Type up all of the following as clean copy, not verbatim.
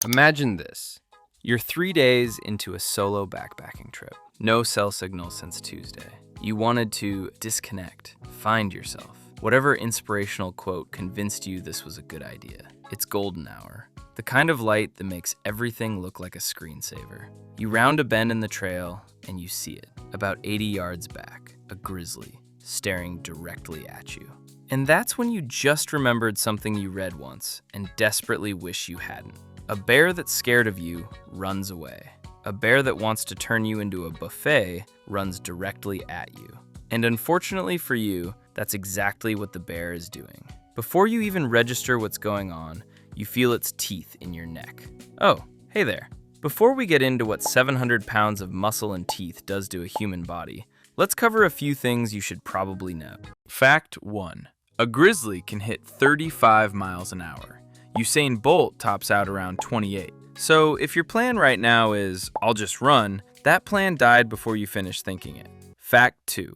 Imagine this. You're 3 days into a solo backpacking trip. No cell signal since Tuesday. You wanted to disconnect, find yourself. Whatever inspirational quote convinced you this was a good idea. It's golden hour. The kind of light that makes everything look like a screensaver. You round a bend in the trail and you see it. About 80 yards back, a grizzly staring directly at you. And that's when you just remembered something you read once and desperately wish you hadn't. A bear that's scared of you runs away. A bear that wants to turn you into a buffet runs directly at you. And unfortunately for you, that's exactly what the bear is doing. Before you even register what's going on, you feel its teeth in your neck. Oh, hey there. Before we get into what 700 pounds of muscle and teeth does to a human body, let's cover a few things you should probably know. Fact 1. A grizzly can hit 35 miles an hour. Usain Bolt tops out around 28. So if your plan right now is, I'll just run, that plan died before you finished thinking it. Fact 2.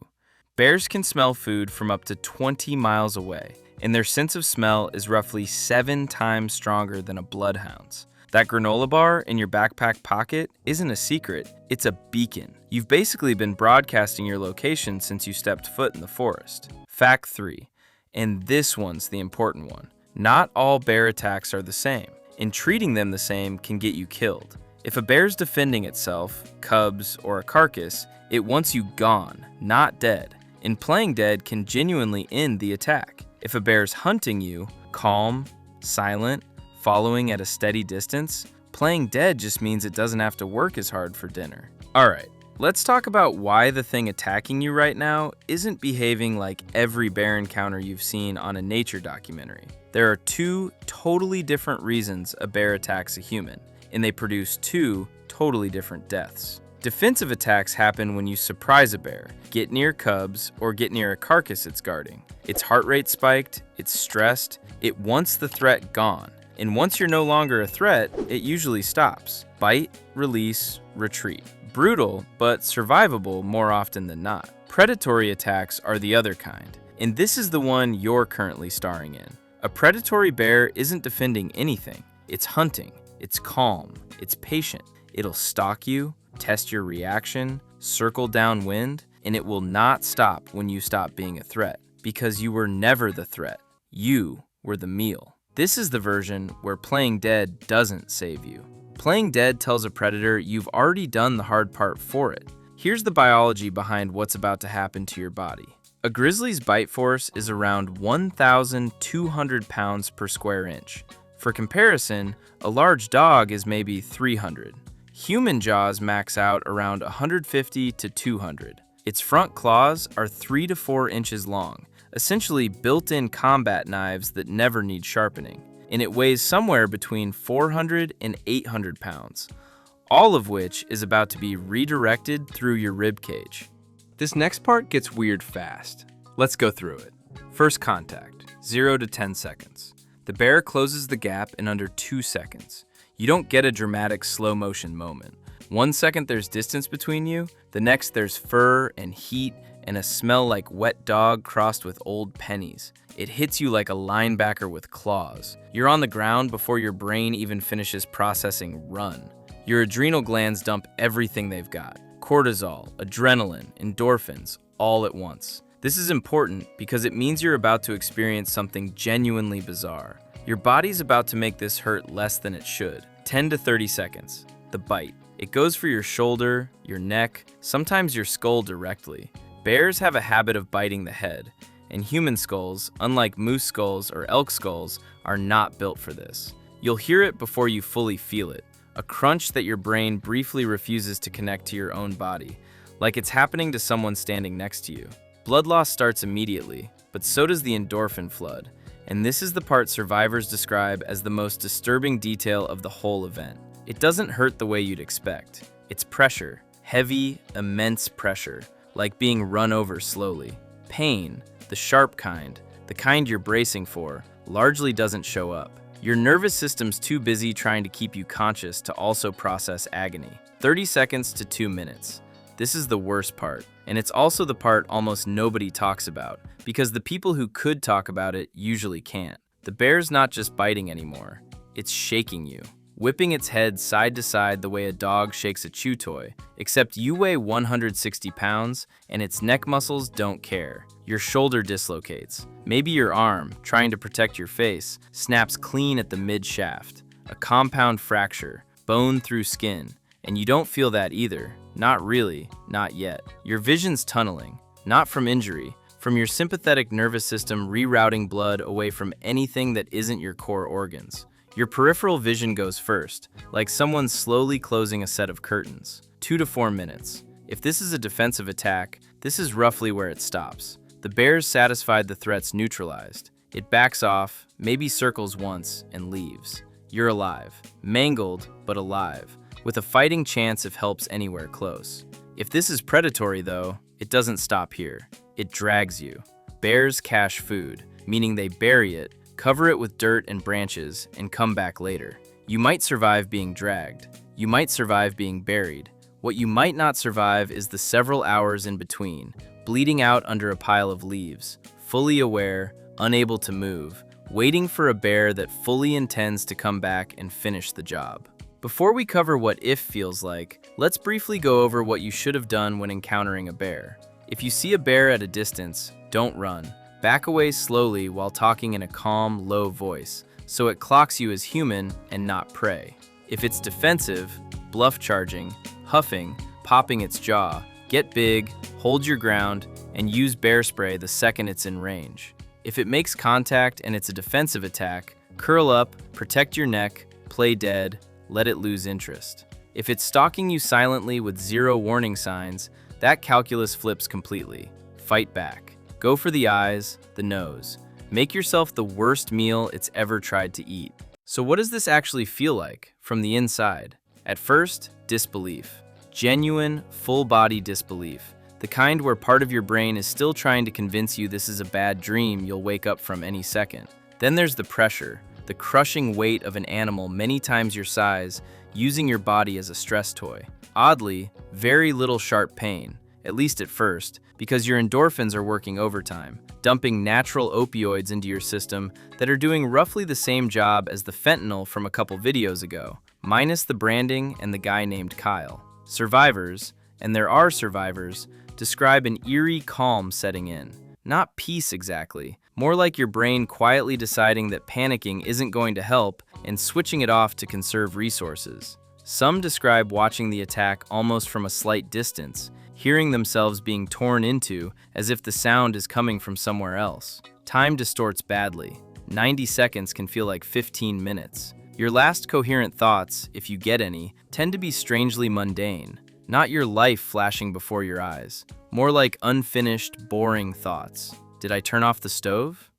Bears can smell food from up to 20 miles away, and their sense of smell is roughly 7 times stronger than a bloodhound's. That granola bar in your backpack pocket isn't a secret, it's a beacon. You've basically been broadcasting your location since you stepped foot in the forest. Fact 3. And this one's the important one. Not all bear attacks are the same, and treating them the same can get you killed. If a bear's defending itself, cubs, or a carcass, it wants you gone, not dead. And playing dead can genuinely end the attack. If a bear's hunting you, calm, silent, following at a steady distance, playing dead just means it doesn't have to work as hard for dinner. Alright, let's talk about why the thing attacking you right now isn't behaving like every bear encounter you've seen on a nature documentary. There are 2 totally different reasons a bear attacks a human, and they produce 2 totally different deaths. Defensive attacks happen when you surprise a bear, get near cubs, or get near a carcass it's guarding. Its heart rate spiked, it's stressed, it wants the threat gone. And once you're no longer a threat, it usually stops. Bite, release, retreat. Brutal, but survivable more often than not. Predatory attacks are the other kind, and this is the one you're currently starring in. A predatory bear isn't defending anything. It's hunting. It's calm. It's patient. It'll stalk you, test your reaction, circle downwind, and it will not stop when you stop being a threat, because you were never the threat. You were the meal. This is the version where playing dead doesn't save you. Playing dead tells a predator you've already done the hard part for it. Here's the biology behind what's about to happen to your body. A grizzly's bite force is around 1,200 pounds per square inch. For comparison, a large dog is maybe 300. Human jaws max out around 150 to 200. Its front claws are 3 to 4 inches long, essentially built-in combat knives that never need sharpening. And it weighs somewhere between 400 and 800 pounds, all of which is about to be redirected through your rib cage. This next part gets weird fast. Let's go through it. First contact, 0 to 10 seconds. The bear closes the gap in under 2 seconds. You don't get a dramatic slow motion moment. 1 second there's distance between you, the next there's fur and heat and a smell like wet dog crossed with old pennies. It hits you like a linebacker with claws. You're on the ground before your brain even finishes processing run. Your adrenal glands dump everything they've got. Cortisol, adrenaline, endorphins, all at once. This is important because it means you're about to experience something genuinely bizarre. Your body's about to make this hurt less than it should. 10 to 30 seconds. The bite. It goes for your shoulder, your neck, sometimes your skull directly. Bears have a habit of biting the head, and human skulls, unlike moose skulls or elk skulls, are not built for this. You'll hear it before you fully feel it. A crunch that your brain briefly refuses to connect to your own body, like it's happening to someone standing next to you. Blood loss starts immediately, but so does the endorphin flood, and this is the part survivors describe as the most disturbing detail of the whole event. It doesn't hurt the way you'd expect. It's pressure, heavy, immense pressure, like being run over slowly. Pain, the sharp kind, the kind you're bracing for, largely doesn't show up. Your nervous system's too busy trying to keep you conscious to also process agony. 30 seconds to 2 minutes. This is the worst part, and it's also the part almost nobody talks about, because the people who could talk about it usually can't. The bear's not just biting anymore, it's shaking you. whipping its head side to side the way a dog shakes a chew toy, except you weigh 160 pounds and its neck muscles don't care. Your shoulder dislocates. Maybe your arm, trying to protect your face, snaps clean at the mid-shaft. A compound fracture, bone through skin. And you don't feel that either. Not really, not yet. Your vision's tunneling, not from injury, from your sympathetic nervous system rerouting blood away from anything that isn't your core organs. Your peripheral vision goes first, like someone slowly closing a set of curtains. 2 to 4 minutes. If this is a defensive attack, this is roughly where it stops. The bear's satisfied the threat's neutralized. It backs off, maybe circles once, and leaves. You're alive. Mangled, but alive, with a fighting chance if help's anywhere close. If this is predatory, though, it doesn't stop here. It drags you. Bears cache food, meaning they bury it, cover it with dirt and branches, and come back later. You might survive being dragged. You might survive being buried. What you might not survive is the several hours in between, bleeding out under a pile of leaves, fully aware, unable to move, waiting for a bear that fully intends to come back and finish the job. Before we cover what if feels like, let's briefly go over what you should have done when encountering a bear. If you see a bear at a distance, don't run. Back away slowly while talking in a calm, low voice, so it clocks you as human and not prey. If it's defensive, bluff charging, huffing, popping its jaw, get big, hold your ground, and use bear spray the second it's in range. If it makes contact and it's a defensive attack, curl up, protect your neck, play dead, let it lose interest. If it's stalking you silently with zero warning signs, that calculus flips completely. Fight back. Go for the eyes, the nose. Make yourself the worst meal it's ever tried to eat. So what does this actually feel like from the inside? At first, disbelief. Genuine, full-body disbelief. The kind where part of your brain is still trying to convince you this is a bad dream you'll wake up from any second. Then there's the pressure, the crushing weight of an animal many times your size, using your body as a stress toy. Oddly, very little sharp pain, at least at first, because your endorphins are working overtime, dumping natural opioids into your system that are doing roughly the same job as the fentanyl from a couple videos ago, minus the branding and the guy named Kyle. Survivors, and there are survivors, describe an eerie calm setting in. Not peace exactly, more like your brain quietly deciding that panicking isn't going to help and switching it off to conserve resources. Some describe watching the attack almost from a slight distance, hearing themselves being torn into as if the sound is coming from somewhere else. Time distorts badly. 90 seconds can feel like 15 minutes. Your last coherent thoughts, if you get any, tend to be strangely mundane. Not your life flashing before your eyes. More like unfinished, boring thoughts. Did I turn off the stove?